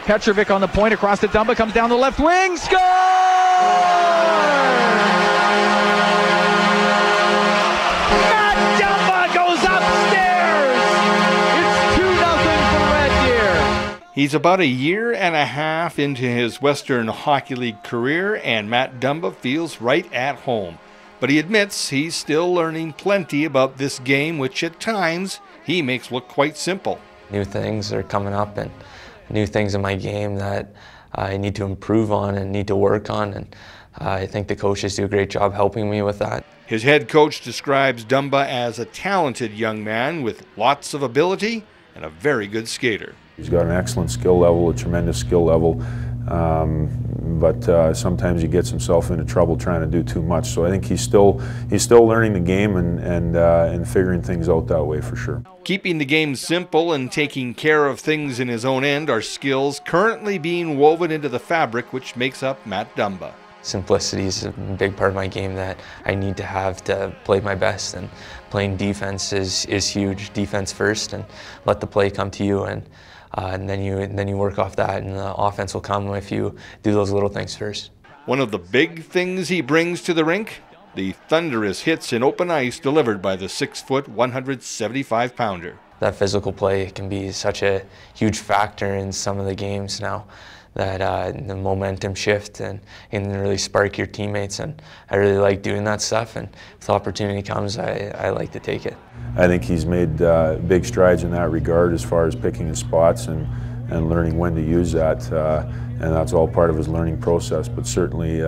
Petrovic on the point, across to Dumba, comes down the left wing, score! Mathew Dumba goes upstairs! It's 2-0 for Red Deer. He's about a year and a half into his Western Hockey League career, and Mathew Dumba feels right at home. But he admits he's still learning plenty about this game, which at times he makes look quite simple. New things are coming up and new things in my game that I need to improve on and need to work on, and I think the coaches do a great job helping me with that. His head coach describes Dumba as a talented young man with lots of ability and a very good skater. He's got an excellent skill level, a tremendous skill level, but sometimes he gets himself into trouble trying to do too much. So I think he's still learning the game and figuring things out that way for sure. Keeping the game simple and taking care of things in his own end are skills currently being woven into the fabric which makes up Mathew Dumba. Simplicity is a big part of my game that I need to have to play my best, and playing defense is huge. Defense first, and let the play come to you, and then you work off that, and the offense will come if you do those little things first. One of the big things he brings to the rink, the thunderous hits in open ice delivered by the 6-foot, 175-pounder. That physical play can be such a huge factor in some of the games now, that the momentum shift and can really spark your teammates, and I really like doing that stuff, and if the opportunity comes, I like to take it. I think he's made big strides in that regard as far as picking his spots and learning when to use that, and that's all part of his learning process, but certainly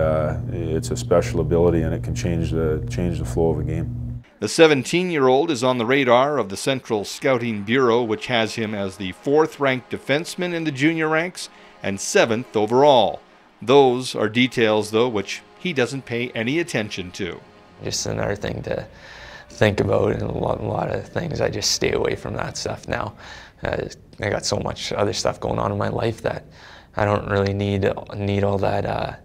it's a special ability and it can change the flow of a game. The 17-year-old is on the radar of the Central Scouting Bureau, which has him as the 4th-ranked defenseman in the junior ranks and 7th overall. Those are details, though, which he doesn't pay any attention to. Just another thing to think about, and a lot of things. I just stay away from that stuff now. I got so much other stuff going on in my life that I don't really need all that, I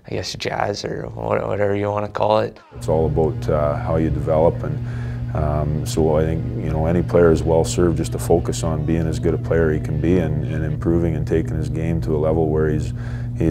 guess, jazz or whatever you want to call it. It's all about how you develop, and so I think any player is well served just to focus on being as good a player he can be, and improving and taking his game to a level where he's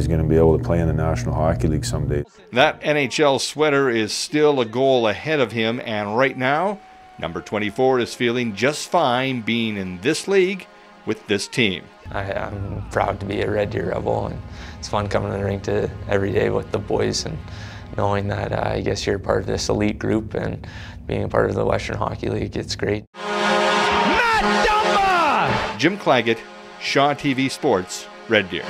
going to be able to play in the National Hockey League someday. That NHL sweater is still a goal ahead of him, and right now, number 24 is feeling just fine being in this league with this team. I'm proud to be a Red Deer Rebel, and it's fun coming to the rink every day with the boys, and knowing that I guess you're part of this elite group and being a part of the Western Hockey League. It's great. Mathew Dumba! Jim Claggett, Shaw TV Sports, Red Deer.